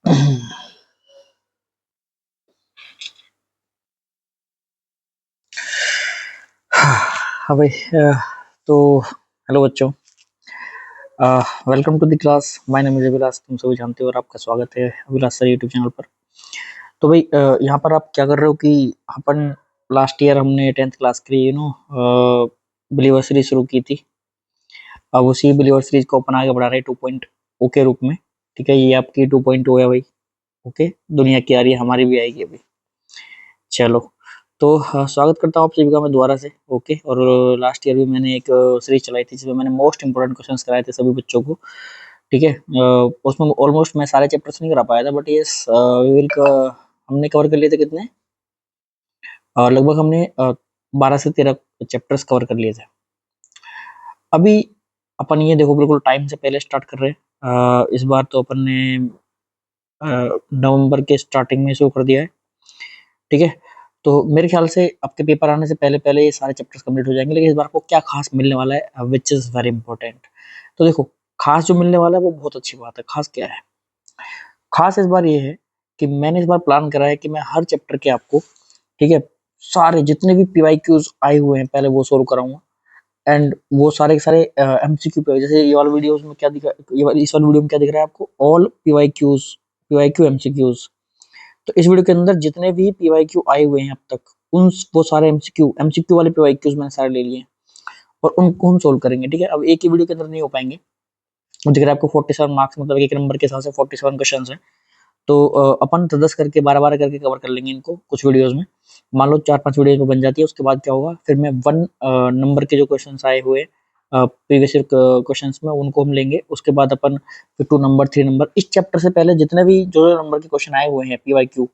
हाँ भाई। तो हेलो बच्चों, welcome to the class. My name is Abhilash, तुम सभी जानते हो, और आपका स्वागत है अभिलाष सर यूट्यूब चैनल पर। तो भाई यहाँ पर आप क्या कर रहे हो कि अपन लास्ट ईयर हमने 10th क्लास के लिए बिलीवर सीरीज शुरू की थी। अब उसी बिलीवर सीरीज को अपन आगे बढ़ा रहे हैं 2.0 के रूप में। ठीक है, ये आपकी 2.0 है भाई। ओके, दुनिया की आ रही है, हमारी भी आएगी अभी। चलो, तो स्वागत करता हूँ आप सभी का मैं दोबारा से। ओके, और लास्ट ईयर भी मैंने एक सीरीज चलाई थी जिसमें मैंने मोस्ट इंपोर्टेंट क्वेश्चंस कराए थे सभी बच्चों को। ठीक है, उसमें ऑलमोस्ट मैं सारे चैप्टर्स नहीं करा पाया था, बट यस हमने कवर कर लिए थे कितने, लगभग हमने 12 से 13 चैप्टर्स कवर कर लिए थे। अभी अपन ये देखो बिल्कुल टाइम से पहले स्टार्ट कर रहे हैं। इस बार तो अपन ने नवंबर के स्टार्टिंग में शुरू कर दिया है। ठीक है, तो मेरे ख्याल से आपके पेपर आने से पहले पहले ये सारे चैप्टर्स कंप्लीट हो जाएंगे। लेकिन इस बार को क्या खास मिलने वाला है, विच इज वेरी इंपॉर्टेंट। तो देखो, खास जो मिलने वाला है वो बहुत अच्छी बात है। खास क्या है? खास इस बार ये है कि मैंने इस बार प्लान करा है कि मैं हर चैप्टर के आपको, ठीक है, सारे जितने भी पीवाईक्यूज आए हुए हैं पहले वो सोल्व कराऊंगा। एंड वो सारे के सारे एमसीक्यू पे, जैसे ये वाले वीडियोस में क्या दिखा, इस वाले वीडियो में क्या दिख रहा है आपको, ऑल पीवाईक्यूज, पीवाईक्यू एमसीक्यूज। तो इस वीडियो के अंदर जितने भी पीवाईक्यू आए हुए हैं अब तक, उन वो सारे एमसीक्यू एमसीक्यू वाले पीवाईक्यूज मैंने सारे ले लिए हैं और उनको हम सोल्व करेंगे। ठीक है, अब एक ही वीडियो के अंदर नहीं हो पाएंगे। दिख रहा है आपको 47 मार्क्स, मतलब एक नंबर के हिसाब से 47 क्वेश्चन है। तो अपन 10 करके 12-12 करके कवर कर लेंगे इनको कुछ वीडियोस में। मान लो 4-5 वीडियोस में बन जाती है। उसके बाद क्या होगा, फिर मैं वन नंबर के जो क्वेश्चंस आए हुए प्रीवियस ईयर क्वेश्चंस में उनको हम लेंगे। उसके बाद अपन फिर 2 नंबर 3 नंबर, इस चैप्टर से पहले जितने भी जो नंबर के क्वेश्चन आए हुए हैं पीवाईक्यू,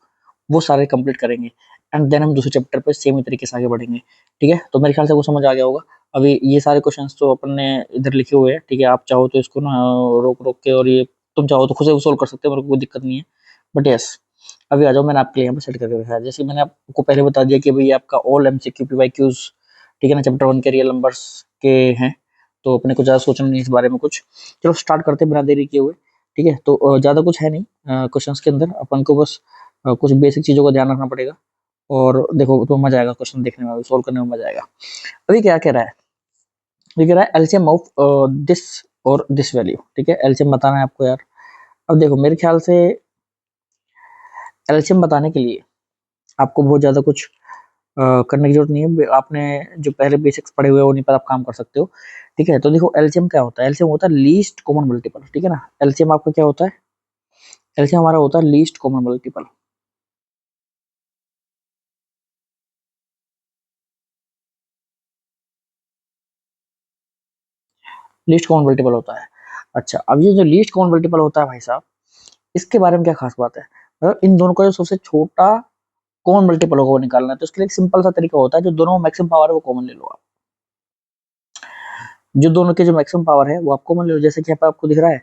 वो सारे कंप्लीट करेंगे। एंड देन हम दूसरे चैप्टर पे सेम तरीके से आगे बढ़ेंगे। ठीक है, तो मेरे ख्याल से वो समझ आ गया होगा। अभी ये सारे क्वेश्चंस तो अपन ने इधर लिखे हुए हैं। ठीक है, आप चाहो तो इसको ना रोक रोक के, और ये तुम चाहो तो खुद से सोल्व कर सकते हो, मेरे को कोई दिक्कत नहीं है। बट यस, अभी आ जाओ, मैंने आपके लिए यहाँ पे सेट करके रखा है। जैसे मैंने आपको पहले बता दिया कि भाई आपका ऑल एमसीक्यू पीवाईक्यूज, ठीक है ना, चैप्टर 1 के रियल नंबर्स के हैं। तो अपने को ज़्यादा सोचना नहीं इस बारे में कुछ। चलो स्टार्ट करते हैं बिना देरी किए हुए। ठीक है, तो ज़्यादा कुछ है नहीं क्वेश्चंस के अंदर। अपन को बस कुछ बेसिक चीज़ों का ध्यान रखना पड़ेगा। और देखो तो मजा आएगा, क्वेश्चन देखने में, सोल्व करने में मजा आएगा। अभी क्या कह रहा है, ये कह रहा है एलसीएम ऑफ दिस और दिस वैल्यू। ठीक है, एलसीएम बताना है आपको यार। अब देखो मेरे ख्याल से एलसीएम बताने के लिए आपको बहुत ज्यादा कुछ करने की जरूरत नहीं है। आपने जो पहले बेसिक्स पढ़े हुए हैं उन्हीं पर आप काम कर सकते हो। ठीक है, तो देखो एलसीएम क्या होता है। एलसीएम होता है लीस्ट कॉमन मल्टीपल। ठीक है ना, एलसीएम आपका क्या होता है? एलसीएम हमारा होता है least common multiple. Least common multiple होता है। अच्छा, अब ये जो लीस्ट कॉमन मल्टीपल होता है भाई साहब, इसके बारे में क्या खास बात है? मतलब इन दोनों का जो सबसे छोटा कॉमन मल्टीपल होगा वो निकालना है। तो इसके लिए एक सिंपल सा तरीका होता है, जो दोनों मैक्सिमम पावर है वो कॉमन ले लो आप। जो दोनों के जो मैक्सिमम पावर है वो आप कॉमन ले लो। जैसे कि यहाँ पे आपको दिख रहा है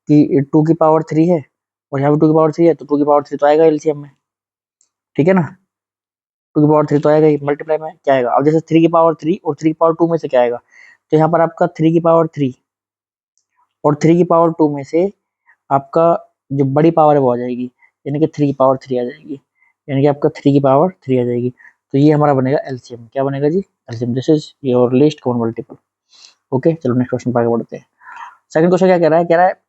कि 2 की पावर 3 है और यहाँ पे 2 की पावर 3 है, तो 2 की पावर 3 तो आएगा एलसीएम में। ठीक है ना, 2 की पावर 3 तो आएगा ही। मल्टीप्लाई में क्या आएगा? अब जैसे 3 की पावर 3 और 3 की पावर 2 में से क्या आएगा, तो यहाँ पर आपका 3 की पावर 3 और 3 की पावर 2 में से आपका जो बड़ी पावर है वो आ जाएगी, यानी कि 3 की पावर 3 आ जाएगी, यानी कि आपका 3 की पावर 3 आ जाएगी। तो ये हमारा बनेगा एलसीएम। क्या बनेगा जी? LCM. This is your least common multiple. Okay, चलो नेक्स्ट क्वेश्चन पर आगे बढ़ते हैं। सेकंड क्वेश्चन क्या कह रहा है? कह रहा है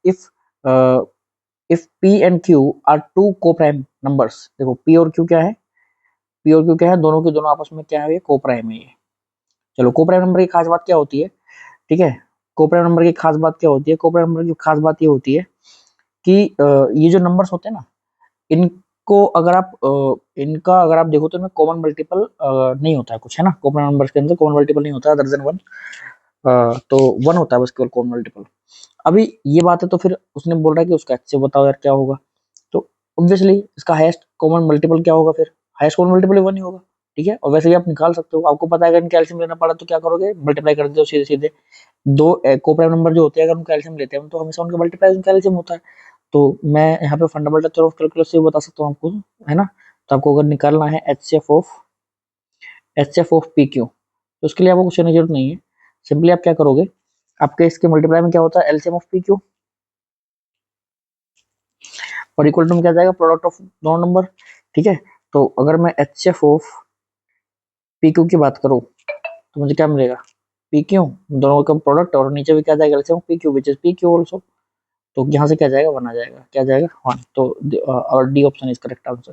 if P and Q are two coprime numbers. देखो पी और क्यू क्या है? पी और क्यू क्या है? दोनों के दोनों आपस में क्या है? ये को प्राइम है ये। चलो, को प्राइम नंबर की खास बात क्या होती है? ठीक है, को प्राइम नंबर की खास बात क्या होती है? को प्राइम नंबर की खास बात ये होती है कि ये जो नंबर्स होते हैं ना, इनको अगर आप इनका अगर आप देखो तो इनमें कॉमन मल्टीपल नहीं होता है कुछ, है ना। कॉमन नंबर्स के अंदर कॉमन मल्टीपल नहीं होता है अदर देन 1। तो 1 होता है बस केवल कॉमन मल्टीपल। अभी ये बात है, तो फिर उसने बोल रहा है कि उसका अच्छे बताओ यार क्या होगा। तो ऑब्वियसली इसका हाईएस्ट कॉमन मल्टीपल क्या होगा? फिर हाईएस्ट कॉमन मल्टीपल 1 ही होगा। ठीक है, और वैसे भी आप निकाल सकते हो। आपको पता है अगर इनका एलसीएम लेना पड़ा तो क्या करोगे? मल्टीप्लाई कर दो सीधे सीधे। दो को प्राइम नंबर जो होते हैं, अगर उनका एलसीएम लेते हैं हम, तो हमेशा उनका मल्टीप्लाई उनका एलसीएम होता है। तो मैं यहाँ पे फंडामेंटल थ्योरम ऑफ कैलकुलस से बता सकता हूँ आपको, है ना। तो आपको अगर निकालना है एचसीएफ ऑफ पी क्यू, तो उसके लिए आपको कुछ करने की जरूरत नहीं है। सिंपली आप क्या करोगे, आपके इसके मल्टीप्लाई में क्या होता है? LCM of P Q. और इक्वल टू में क्या जाएगा, प्रोडक्ट ऑफ दोनों नंबर, ठीक है। तो अगर मैं H F of P Q की बात करूँ तो मुझे क्या मिलेगा, पी क्यू, दोनों का प्रोडक्ट, और नीचे भी क्या जाएगा, LCM P Q which is P Q also. तो यहाँ से क्या जाएगा, 1 आ जाएगा, क्या जाएगा 1। तो और D option is correct answer.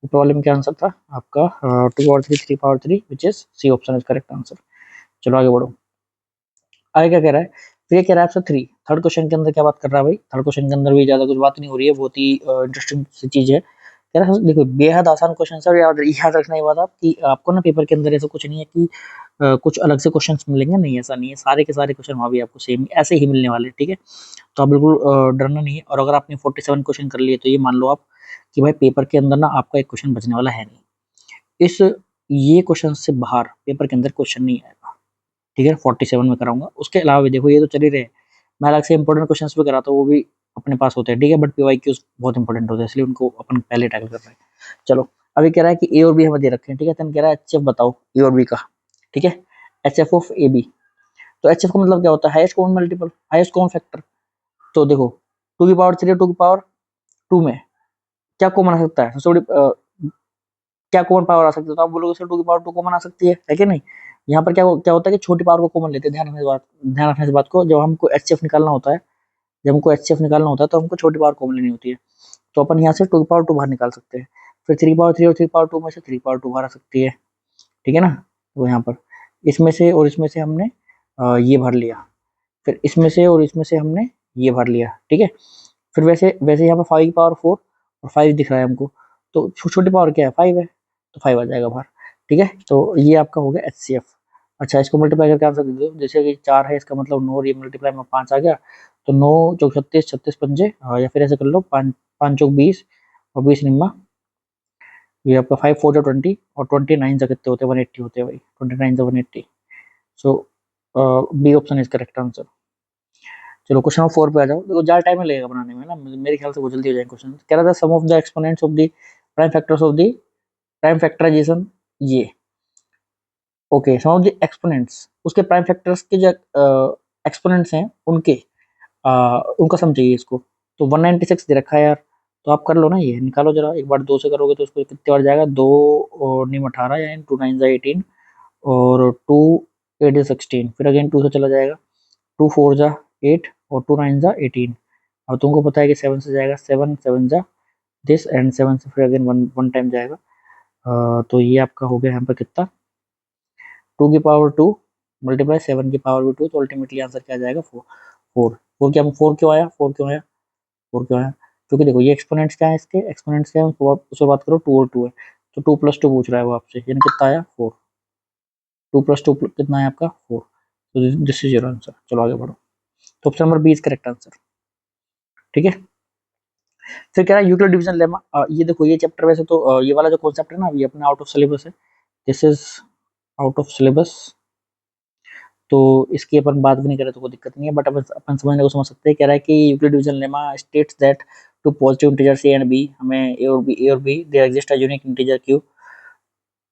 Problem क्या आंसर था आपका, 2 power 3 3 power 3 which is C option is correct answer. चलो आगे बढ़ो। आगे क्या कह रहा है, फिर ये कह रहा है आपसे 3, थर्ड क्वेश्चन के अंदर क्या बात कर रहा है भाई, थर्ड क्वेश्चन के अंदर भी ज्यादा कुछ बात नहीं हो रही है, बहुत ही इंटरेस्टिंग सी चीज है। कह रहा है देखो बेहद आसान क्वेश्चन है, याद रखना ये बात आप कि आपको ना पेपर के अंदर ऐसा कुछ नहीं है कि कुछ अलग से क्वेश्चंस मिलेंगे, नहीं ऐसा नहीं है, सारे के सारे क्वेश्चन वहाँ भी आपको सेम ऐसे ही मिलने वाले, ठीक है। तो आप बिल्कुल डरना नहीं है। और अगर आपने 47 क्वेश्चन कर लिए तो ये मान लो आप कि भाई पेपर के अंदर ना आपका एक क्वेश्चन बचने वाला है नहीं, इस ये क्वेश्चन से बाहर पेपर के अंदर क्वेश्चन नहीं आएगा, ठीक है। 47 में कराऊंगा, उसके अलावा भी देखो ये तो चल ही रहे, मैं अलग से इंपॉर्टेंट क्वेश्चंस भी कराता हूँ, वो भी अपने पास होते हैं, ठीक है। बट पीवाईक्यूज बहुत इंपॉर्टेंट होते हैं, इसलिए उनको अपन पहले टैकल कर रहे हैं। चलो अभी कह रहा है कि ए और बी हमें दे रखे हैं, ठीक है। तो कह रहा है एचएफ बताओ ए और बी का, ठीक है। एचएफ ऑफ ए बी, तो एचएफ का मतलब क्या होता है, highest common multiple, highest common factor. तो देखो 2 की पावर 3 2 की पावर 2 में क्या कॉमन आ सकता है, सबसे बड़ी क्या कॉमन पावर आ सकती है, तो आप बोलोगे सर 2 की पावर 2 कॉमन आ सकती है कि नहीं। यहाँ पर क्या क्या होता है कि छोटी पावर को कॉमन लेते हैं, ध्यान रखना इस बात को, जब हमको एचसीएफ निकालना होता है, जब हमको एचसीएफ निकालना होता है तो हमको छोटी पावर कॉमन लेनी होती है। तो अपन यहाँ से 2 की पावर 2 बाहर निकाल सकते हैं, फिर 3 की पावर 3 और 3 की पावर 2 में से 3 की पावर 2 बाहर आ सकती है, ठीक है ना। तो यहाँ पर इसमें से और इसमें से हमने ये भर लिया, फिर इसमें से और इसमें से हमने ये भर लिया, ठीक है। फिर वैसे वैसे यहाँ पर 5 की पावर 4 और 5 दिख रहा है हमको, तो छोटी पावर क्या है, 5 है, तो 5 आ जाएगा बाहर, ठीक है। तो ये आपका हो गया एचसीएफ। अच्छा इसको मल्टीप्लाई करके आंसर दे दो, जैसे कि 4 है इसका मतलब 9, और ये मल्टीप्लाई में 5 आ गया, तो 9 चौक 36, 36 पंजे, या फिर ऐसे कर लो 5 5 चौक 20 और 20 निम्मा, ये आपका 5 4 20 और 29 जा कितने होते हैं, 180 होते हैं भाई, 29 जा 180। So B option is correct answer. चलो क्वेश्चन नंबर 4 पे आ जाओ, देखो ज्यादा टाइम लगेगा बनाने में ना, मेरे ख्याल से बहुत जल्दी हो जाएंगे क्वेश्चन। कह रहा था sum of the exponents of the prime factors of the prime factorization, ये okay, sum of the exponents, उसके प्राइम फैक्टर्स के जो एक्सपोनेंट्स हैं उनके उनका सम चाहिए इसको। तो 196 दे रखा है यार, तो आप कर लो ना, ये निकालो जरा, एक बार 2 से करोगे तो उसको कितने बार जाएगा, 2 और नीम 18 यानी 2 9 जा 18 और 2 8 16, फिर अगेन 2 से चला जाएगा, 2 4 जा 8 और 2 9 जा 18। अब तुमको पता है कि 7 से जाएगा, 7 7 जा दिस एंड 7 से फिर अगेन वन टाइम जाएगा। तो ये आपका हो गया यहाँ पर कितना, 2 की पावर 2 मल्टीप्लाई 7 की पावर 2, तो अल्टीमेटली आंसर क्या जाएगा, 4 4 4 क्या, 4 क्यों आया, 4 क्यों आया, 4 क्यों आया, क्योंकि देखो ये एक्सपोनेंट्स क्या है, इसके एक्सपोनेंट्स क्या है उसको बात करो, 2 और 2 है, तो 2 + 2 पूछ रहा है वो आपसे, यानी कितना आया 4, 2 + 2 कितना है आपका 4। तो दिस इज योर आंसर। चलो आगे बढ़ो, तो option number B is correct answer, ठीक है। फिर कह रहा है यूक्लिड डिवीजन लेमा, ये देखो ये चैप्टर वैसे तो ये वाला जो कॉन्सेप्ट है ना ये अपना आउट ऑफ सिलेबस है, this is out of syllabus, तो इसकी अपन बात भी नहीं करें तो कोई दिक्कत नहीं है, बट अपन समझने को समझ सकते हैं। कह रहा है कि Euclid division lemma states that two positive integers A and B, हमें ए और B there exist a unique integer Q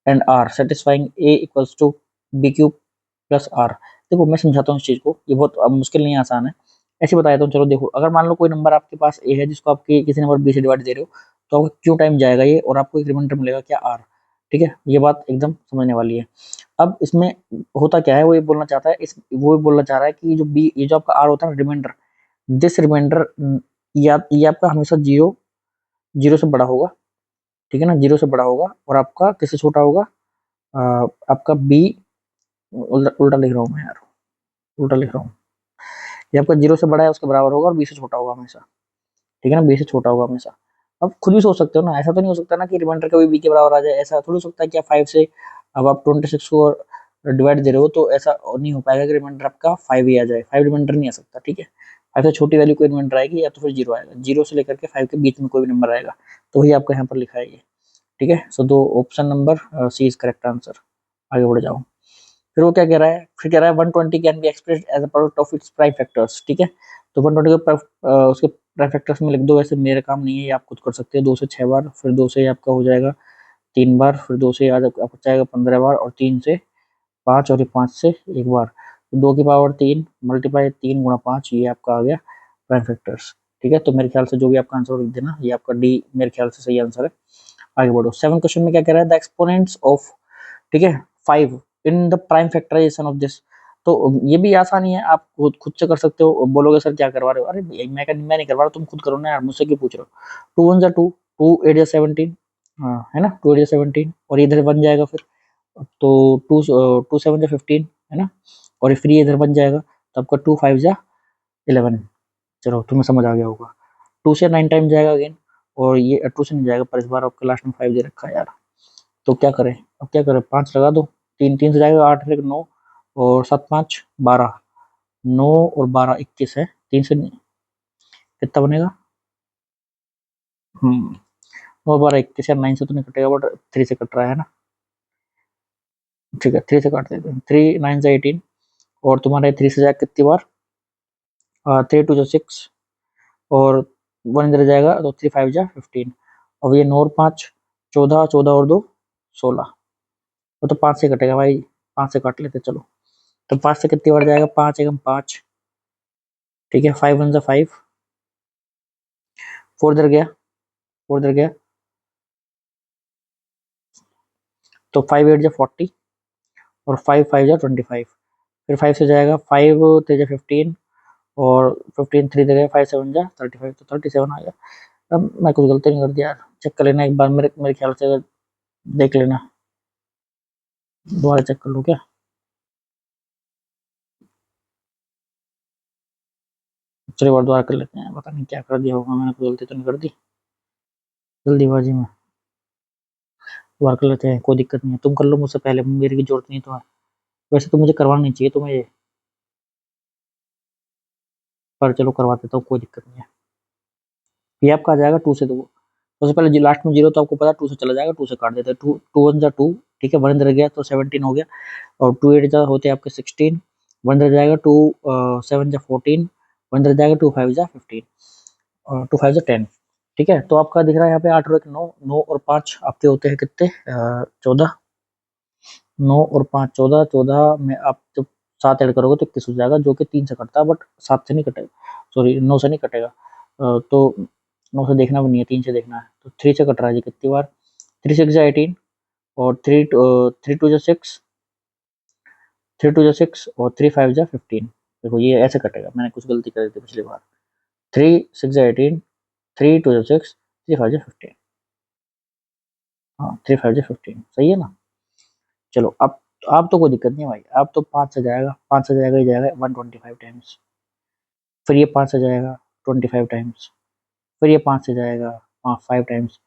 and R satisfying A equals to B Q plus R. देखो मैं समझाता हूँ इस चीज को, ये बहुत मुश्किल नहीं आसान है, ऐसे बता देता हूँ। चलो देखो, अगर मान लो कोई नंबर आपके पास ए है जिसको आपके किसी नंबर बी से डिवाइड दे रहे हो, तो आपको क्यू टाइम जाएगा ये, और आपको एक रिमाइंडर मिलेगा क्या, आर, ठीक है। ये बात एकदम समझने वाली है। अब इसमें होता क्या है, वो ये बोलना चाहता है, इस वो ये बोलना चाह रहा है कि जो बी, ये जो आपका आर होता है ना रिमाइंडर, दिस रिमाइंडर ये आपका हमेशा जीरो जीरो से बड़ा होगा, ठीक है ना, जीरो से बड़ा होगा, और आपका किससे छोटा होगा, आपका बी, उल्टा लिख रहा हूँ मैं यार, उल्टा लिख रहा हूँ, ये आपका जीरो से बड़ा है उसके बराबर होगा, और बी से छोटा होगा हमेशा, ठीक है ना, बी से छोटा होगा हमेशा। अब खुद भी सोच सकते हो ना, ऐसा तो नहीं हो सकता ना कि रिमाइंडर कभी बी के बराबर आ जाए, ऐसा थोड़ी हो सकता है कि आप 5 से अब आप 26 को डिवाइड दे रहे हो, तो ऐसा नहीं हो पाएगा कि रिमाइंडर आपका 5 ही आ जाए, 5 रिमाइंडर नहीं आ सकता, ठीक है। 5 से छोटी वैल्यू कोई रिमाइंडर आएगी, या तो फिर जीरो आएगा, जीरो से लेकर के 5 के बीच में कोई भी नंबर आएगा, तो वही आपका यहाँ पर लिखा है ये, ठीक है। सो दो option number C is correct answer. आगे बढ़ जाओ, फिर वो क्या कह रहा है, फिर कह रहा है 120 can be expressed as a product of its prime factors, ठीक है। तो 120 के उसके प्राइम फैक्टर्स में लिख दो, वैसे मेरा काम नहीं है, ये आप खुद कर सकते हैं, 2 से 6 बार, फिर 2 से आपका हो जाएगा 3 बार, फिर 2 से आज आपको जाएगा 15 बार, और 3 से 5, और 5 से 1 बार, तो 2 की पावर 3 मल्टीप्लाई 3 गुणा 5, ये आपका आ गया प्राइम फैक्टर्स, ठीक है, तो मेरे ख्याल से जो भी आपका आंसर लिख देना, ये आपका डी मेरे ख्याल से सही आंसर है। आगे बढ़ो। 7 क्वेश्चन में क्या कह रहा है, द एक्सपोनेंट्स ऑफ, ठीक है, 5 in the prime factorization of this. तो ये भी आसानी है, आप खुद से कर सकते हो। बोलोगे सर क्या करवा रहे हो, अरे मैं नहीं करवा रहा, तुम खुद करो ना यार, मुझसे क्यों पूछ रहे हो। 2 1 जा 2, 2 8 जा 17, है ना, 2 8 जा 17, और इधर बन जाएगा फिर, तो 2 2 7 जा 15, है ना, और ये फ्री इधर बन जाएगा, तो आपका 2 5 जा 11। चलो तुम्हें समझ आ गया होगा। 2 से 9 टाइम जाएगा अगेन, और ये 2 से नहीं जाएगा, पर इस बार आपके लास्ट में 5 दे रखा है यार। तो क्या करें, अब क्या करें, 5 लगा दो, 3 3 से जाएगा 8 एक 9, और 7 5 12, 9 और 12 21 है, 3 से कितना बनेगा, 9 12 21 यार, 9 से तो नहीं कटेगा, बट 3 से कट रहा है ना, ठीक है 3 से काट देते हैं, 3 9 से 18, और तुम्हारे 3 से जाएगा कितनी बार, 3 2 जो 6, और 1 इधर जाएगा, तो 3 5 जा 15, और ये 9 और 5 14, 14 और 2 16, वो तो 5 से कटेगा भाई, 5 से काट लेते चलो। तो 5 से कितनी बार जाएगा, 5 एकम 5, ठीक है, 5 1 जा 5, 4 इधर गया, 4 इधर गया, तो 5 8 जा 40, और 5 5 जा 25, फिर 5 से जाएगा, 5 3 जा 15, और 15 3 इधर गया, 5 7 जा 35, तो 37 आ गया। अब मैं कुछ गलती नहीं कर दिया यार, चेक कर लेना एक बार, मेरे मेरे ख्याल से, अगर देख लेना, दोबारा चेक कर लो क्या। चलिए बार दोबारा कर लेते हैं, पता नहीं क्या कर दिया होगा मैंने, कोई गलती तो नहीं कर दी जल्दीबाजी में। दोबारा कर लेते हैं, कोई दिक्कत नहीं है, तुम कर लो मुझसे पहले, मेरी की जरूरत नहीं तो है, वैसे तो मुझे करवाना नहीं चाहिए तुम्हें ये, पर चलो करवा देता हूँ, कोई दिक्कत नहीं है। ये आपका आ जाएगा 2 से 2, सबसे पहले लास्ट में 0, तो आपको पता है 2 से चला जाएगा, 2 से काट देते हैं, 2 2 1 जा 2, ठीक है, 1 इधर गया तो 17 हो गया, और 2 8 जा होते हैं आपके 16, 1 इधर जाएगा, 2 7 जा 14, 1 इधर जाएगा, 2 5 जा 15, और 2 5 जा 10, ठीक है। तो आपका दिख रहा है यहाँ पे 8 और 1 9, 9 और 5 आपके होते हैं कितने, 14, 9 और 5 14, 14 में आप जब 7 ऐड करोगे तो 21 हो जाएगा, जो कि 3 से कटता है, बट 7 से नहीं कटेगा, सॉरी 9 से नहीं कटेगा, तो 9 से देखना भी नहीं है, 3 से देखना है, तो 3 से कट रहा है जी कितनी बार, 3 6 जा 18, और 3 3 2 जा 6, 3 2 जा 6, और 3 5 जा 15। देखो ये ऐसे कटेगा, मैंने कुछ गलती कर दी थी पिछली बार, 3 6 जा 18, 3 2 जा 6, 3 5 जा 15, हाँ 3 5 जा 15, सही है ना। चलो अब तो कोई दिक्कत नहीं है भाई, अब तो 5 से जाएगा, 5 से जाएगा, ये जाएगा 125 टाइम्स, फिर ये 5 से जाएगा 25 टाइम्स, फिर ये 5 से जाएगा 5 टाइम्स,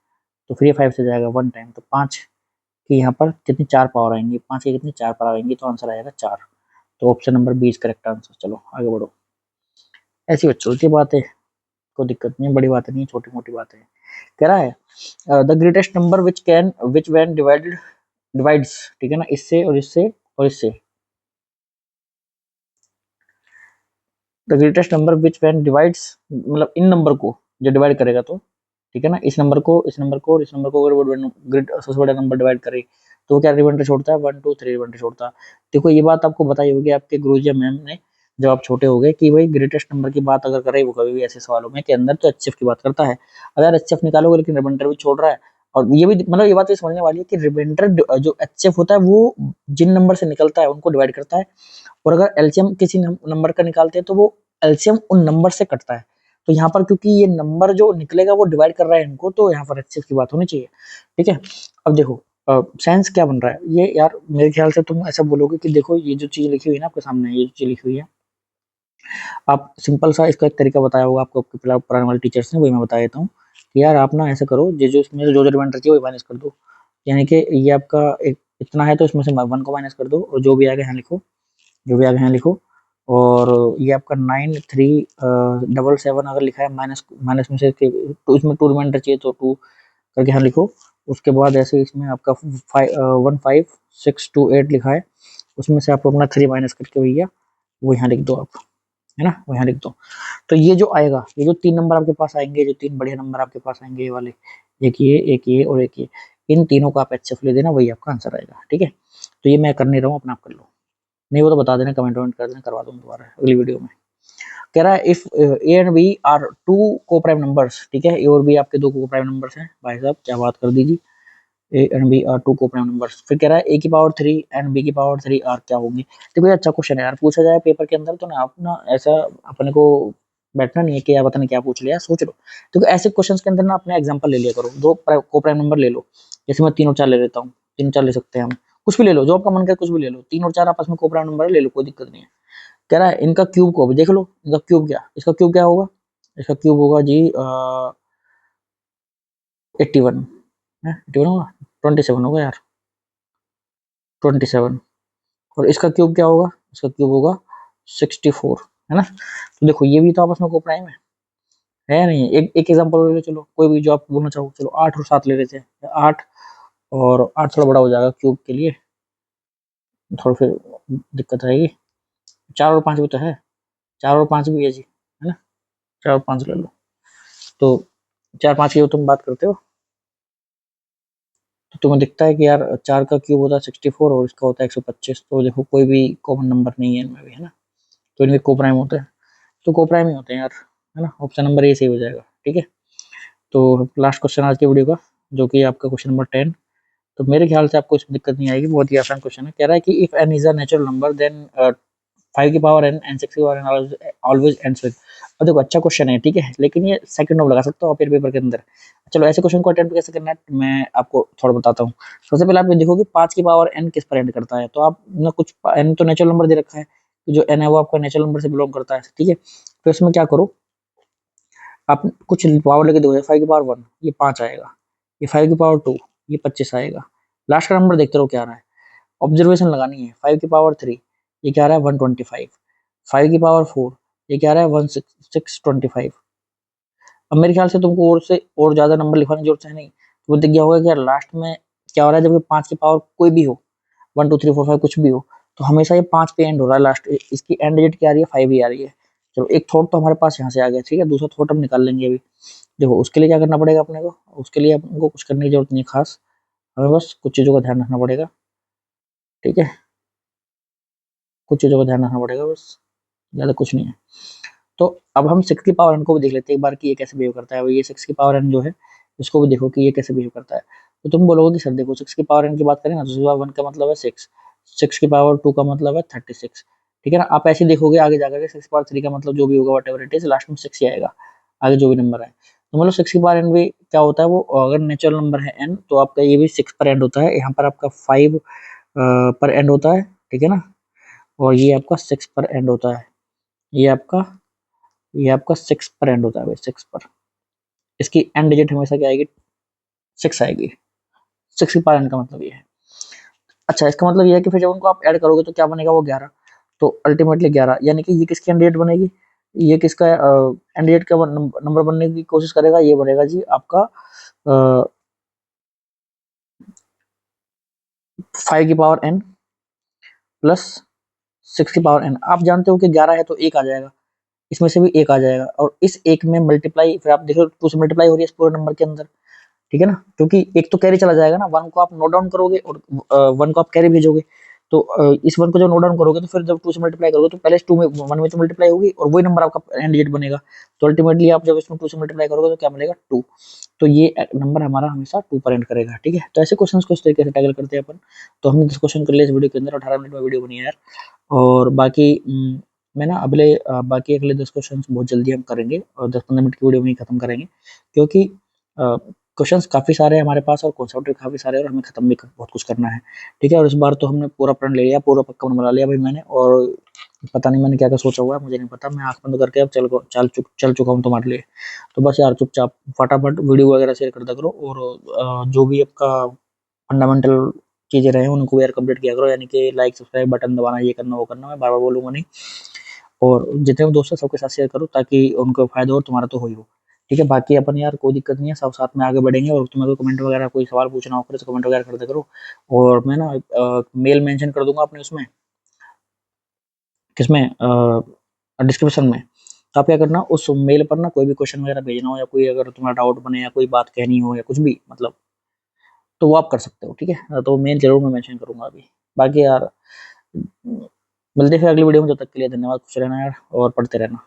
तो फिर ये 5 से जाएगा 1 टाइम, तो 5 की यहाँ पर कितनी 4 पावर आएंगी, 5 की कितनी 4 पावर आएंगी, तो आंसर आएगा 4। तो ऑप्शन नंबर 20 करेक्ट आंसर। चलो आगे बढ़ो, ऐसी बच्चों की बात है, कोई दिक्कत नहीं है, बड़ी बात नहीं है, छोटी मोटी बात है। कह रहा है the greatest number which when divides, ठीक है ना, इससे और इससे और इससे, the greatest number which when divides, मतलब इन नंबर को जो डिवाइड करेगा, तो ठीक है ना, इस नंबर को इस नंबर को और इस नंबर को अगर ग्रेट सबसे बड़ा नंबर डिवाइड करे, तो वो क्या रिमाइंडर छोड़ता है, 1 2 3 रिमाइंडर छोड़ता है। देखो ये बात आपको बताई होगी आपके गुरुजी मैम ने, जब आप छोटे हो गए, कि भाई ग्रेटेस्ट नंबर की बात अगर करे वो कभी भी ऐसे सवालों में के अंदर, तो एचएफ की बात करता है। अगर एचएफ निकालोगे लेकिन रिमाइंडर भी छोड़ रहा है, और ये भी मतलब ये बात भी समझने वाली है कि रिमाइंडर जो एचएफ होता है वो जिन नंबर से निकलता है उनको डिवाइड करता है, और अगर एलसीएम किसी नंबर का निकालते हैं तो वो एलसीएम उन नंबर से कटता है। तो यहाँ पर क्योंकि ये नंबर जो निकलेगा वो डिवाइड कर रहा है इनको, तो यहाँ पर एचसीएफ की बात होनी चाहिए, ठीक है। अब देखो साइंस क्या बन रहा है ये यार, मेरे ख्याल से तुम ऐसा बोलोगे कि देखो ये जो चीज लिखी हुई है ना आपके सामने, ये जो चीज लिखी हुई है, आप सिंपल सा इसका एक तरीका बताया होगा आपको आपके पुराने वाले टीचर्स ने, वही मैं बता देता हूँ कि यार आप ना ऐसा करो, जो इसमें जो जो रिमाइंडर चाहिए वो माइनस कर दो, यानी कि ये आपका एक इतना है, तो इसमें से 1 को माइनस कर दो, और जो भी आगे यहाँ लिखो, जो भी आगे यहाँ लिखो, और ये आपका 9 3 7 अगर लिखा है, माइनस माइनस में से तो इसमें 2 रिमाइंडर चाहिए, तो 2 करके यहाँ लिखो। उसके बाद ऐसे इसमें आपका 1 5 6 2 8 लिखा है, उसमें से आपको अपना 3 माइनस करके भैया वो यहाँ लिख दो आप, है ना, वो यहाँ लिख दो। तो ये जो आएगा, ये जो 3 नंबर आपके पास आएंगे, जो 3 बढ़िया नंबर आपके पास आएंगे, ये वाले, एक ये और एक ये, इन तीनों का आप एचएफ ले देना, वही आपका आंसर आएगा, ठीक है। तो ये मैं कर नहीं रहा हूँ, अपना आप कर लो, नहीं वो तो बता देना, कमेंट वमेंट कर देना, करवा दूंगा दोबारा अगली वीडियो में। कह रहा है if A and B are two coprime numbers, ठीक है, ए और बी आपके दो को प्राइम नंबर्स हैं। भाई साहब क्या बात कर दीजिए, A and B are two coprime numbers. फिर कह रहा है ए की पावर 3 एंड बी की पावर 3 आर क्या होंगी। देखो ये अच्छा क्वेश्चन है यार, पूछा जाए पेपर के अंदर तो ना आप ना ऐसा अपने को बैठना नहीं है कि यार पता नहीं क्या पूछ लिया, सोच लो। देखो ऐसे क्वेश्चंस के अंदर ना अपने एग्जांपल ले लिया करो, दो को प्राइम नंबर ले लो, जैसे मैं 3 और 4 ले लेता हूँ, 3 और 4 ले सकते हैं हम, कुछ भी ले लो जो आपका मन करे, कुछ भी ले लो, 3 और 4 आपस में को प्राइम नंबर ले लो, कोई दिक्कत नहीं है। कह रहा है इनका क्यूब को भी देख लो, इनका क्यूब क्या, इसका क्यूब क्या होगा, इसका क्यूब होगा जी 81 है, 81 होगा, 27 होगा यार, 27। और इसका क्यूब क्या होगा, इसका क्यूब होगा 64, है ना। तो देखो ये भी तो आपस में को प्राइम है नहीं। एक एक एग्जांपल ले लो, चलो कोई भी जो आप बोलना चाहो, चलो 8 और 7 ले लेते हैं, 8 और 8 थोड़ा बड़ा हो जाएगा क्यूब के लिए, थोड़ा फिर दिक्कत आएगी। 4 और 5 भी तो है, 4 और 5 भी है जी, है ना, 4 और 5 ले लो। तो 4 5 की तुम बात करते हो तो तुम्हें दिखता है कि यार 4 का क्यूब होता है 64 और इसका होता है 125। तो देखो कोई भी कॉमन नंबर नहीं है इनमें भी, है ना, तो इनके को प्राइम होते हैं, तो को प्राइम ही होते हैं यार, है ना, ऑप्शन नंबर ए सही हो जाएगा। ठीक है, तो लास्ट क्वेश्चन आज की वीडियो का, जो कि आपका क्वेश्चन नंबर 10। तो मेरे ख्याल से आपको इसमें दिक्कत नहीं आएगी, बहुत ही आसान क्वेश्चन है। कह रहा है कि if N is a natural number then 5 की पावर एन एंड 6 की power N always ends with. और देखो अच्छा क्वेश्चन है, ठीक है, लेकिन ये सेकंड ऑफ लगा सकते हो आप पेपर के अंदर। चलो ऐसे क्वेश्चन को अटेम्प्ट कैसे करना है मैं आपको थोड़ा बताता हूँ। सबसे पहले आप ये देखो कि 5 की पावर एन किस पर एंड करता है, तो आप ना कुछ एन तो नेचुरल नंबर दे रखा है, जो एन है वो आपका नेचुरल नंबर से बिलोंग करता है, ठीक है। तो इसमें क्या करो, आप कुछ पावर लेके देखो, 5 की पावर 1 ये 5 आएगा, ये 5 की पावर 2 ये 25 आएगा। लास्ट का नंबर देखते रहो क्या आ रहा है, ऑब्जर्वेशन लगानी है। 5 की पावर 3 ये क्या आ रहा है 125, 5 की पावर 4 ये क्या आ रहा है 1625। अब मेरे ख्याल से तुमको और से और ज्यादा नंबर लिखवाने की जरूरत है नहीं, तो वो दिख गया होगा कि यार लास्ट में क्या हो रहा है, जब 5 की पावर कोई भी हो, 1 2 3 4 5 कुछ भी हो, तो हमेशा ये 5 पे एंड हो रहा है, लास्ट इसकी एंड डिजिट क्या आ रही है 5 ही आ रही है। चलो एक थॉट तो हमारे पास यहाँ से आ गया, ठीक है, दूसरा थॉट हम निकाल लेंगे अभी। देखो उसके लिए क्या करना पड़ेगा अपने को, उसके लिए हमको कुछ करने की जरूरत नहीं है खास, हमें बस कुछ चीजों का ध्यान रखना पड़ेगा, ठीक है, कुछ चीजों का ध्यान रखना पड़ेगा बस, ज्यादा कुछ नहीं है। तो अब हम 6 की पावर एन को भी देख लेते हैं एक बार कि ये कैसे बिहेव करता है। ये 6 की पावर एन जो है इसको भी देखो कि ये कैसे बिहेव करता है। तो तुम बोलोगे कि सर देखो 6 की पावर एन की बात करें ना, तो 1 का मतलब है 6, 6 की पावर 2 का मतलब है 36, ठीक है ना। आप ऐसे देखोगे आगे जाकर के 6 पावर 3 का मतलब जो भी होगा what ever it is, last में 6 ही आएगा, आगे जो भी नंबर है। तो मतलब 6 की पावर एन भी क्या होता है, वो अगर नेचुरल नंबर है एन तो आपका ये भी 6 पर एंड होता है, यहाँ पर आपका 5 पर एंड होता है, ठीक है ना, और ये आपका 6 पर एंड होता है, ये आपका ये आपका 6 पर एंड होता है भाई, 6 पर। इसकी एंड डिजिट हमेशा क्या आएगी 6 आएगी, 6 की पावर एंड का मतलब ये है। अच्छा इसका मतलब ये है कि फिर जब उनको आप ऐड करोगे तो क्या बनेगा वो 11, तो अल्टीमेटली 11, यानी कि ये किसकी एंड डिजिट बनेगी, ये किसका एंड डिजिट का नंबर बनने की कोशिश करेगा, ये बनेगा जी आपका 5 की पावर एन प्लस 6 की पावर एन। आप जानते हो कि 11 है तो एक आ जाएगा, इसमें से भी एक आ जाएगा, और इस एक में मल्टीप्लाई, फिर आप देखो 2 से मल्टीप्लाई हो रही है इस पूरे नंबर के अंदर, ठीक है ना, क्योंकि एक तो कैरी चला जाएगा ना, 1 को आप नोट डाउन करोगे और 1 को आप कैरी भेजोगे, तो इस 1 को जब नोट डाउन करोगे तो फिर जब 2 से मल्टीप्लाई करोगे तो पहले 2 में 1 में तो मल्टीप्लाई होगी और वही नंबर आपका एंड डिजिट बनेगा, तो अल्टीमेटली आप जब इसमें 2 से मल्टीप्लाई करोगे तो क्या मिलेगा 2। तो ये नंबर हमारा हमेशा 2 पर एंड करेगा, ठीक है। तो ऐसे क्वेश्चंस को इस तरीके से टैकल करते हैं अपन। तो हमने 10 क्वेश्चन कर लिए इस वीडियो के अंदर, 18 मिनट में वीडियो बनी है यार। और बाकी मैं ना बाकी अगले 10 क्वेश्चन बहुत जल्दी हम करेंगे और 10-15 मिनट की वीडियो में ही खत्म करेंगे, क्योंकि क्वेश्चंस काफ़ी सारे हैं हमारे पास और कॉन्सेप्ट भी काफ़ी सारे हैं और हमें खत्म भी बहुत कुछ करना है, ठीक है। और इस बार तो हमने पूरा प्रण ले लिया, पूरा पक्का बना लिया भाई मैंने, और पता नहीं मैंने क्या क्या सोचा हुआ है, मुझे नहीं पता, मैं आंख बंद करके अब चल चुका हूँ तुम्हारे लिए। तो बस यार चुपचाप फटाफट वीडियो वगैरह शेयर करता करो, और जो भी आपका फंडामेंटल चीज़ें रहे उनको यार कंप्लीट किया करो, यानी कि लाइक सब्सक्राइब बटन दबाना, ये करना वो करना, मैं बार बार बोलूँगा नहीं। और जितने भी दोस्त हैं सबके साथ शेयर करो ताकि उनको फायदा हो और तुम्हारा तो हो ही हो, ठीक है। बाकी अपन यार कोई दिक्कत नहीं है, सब साथ में आगे बढ़ेंगे, और तुम्हें कोई कमेंट वगैरह कोई सवाल पूछना हो तो कमेंट वगैरह कर दे करो। और मैं ना मेल मेंशन कर दूंगा अपने उसमें, किसमें, डिस्क्रिप्शन में। तो आप क्या करना उस मेल पर ना कोई भी क्वेश्चन वगैरह भेजना हो, या कोई अगर तुम्हारा डाउट बने या कोई बात कहनी हो या कुछ भी मतलब, तो वो आप कर सकते हो, ठीक है। तो मेल जरूर मैं मेंशन करूंगा अभी। बाकी यार मिलते फिर अगली वीडियो में, जब तक के लिए धन्यवाद, खुश रहना यार और पढ़ते रहना।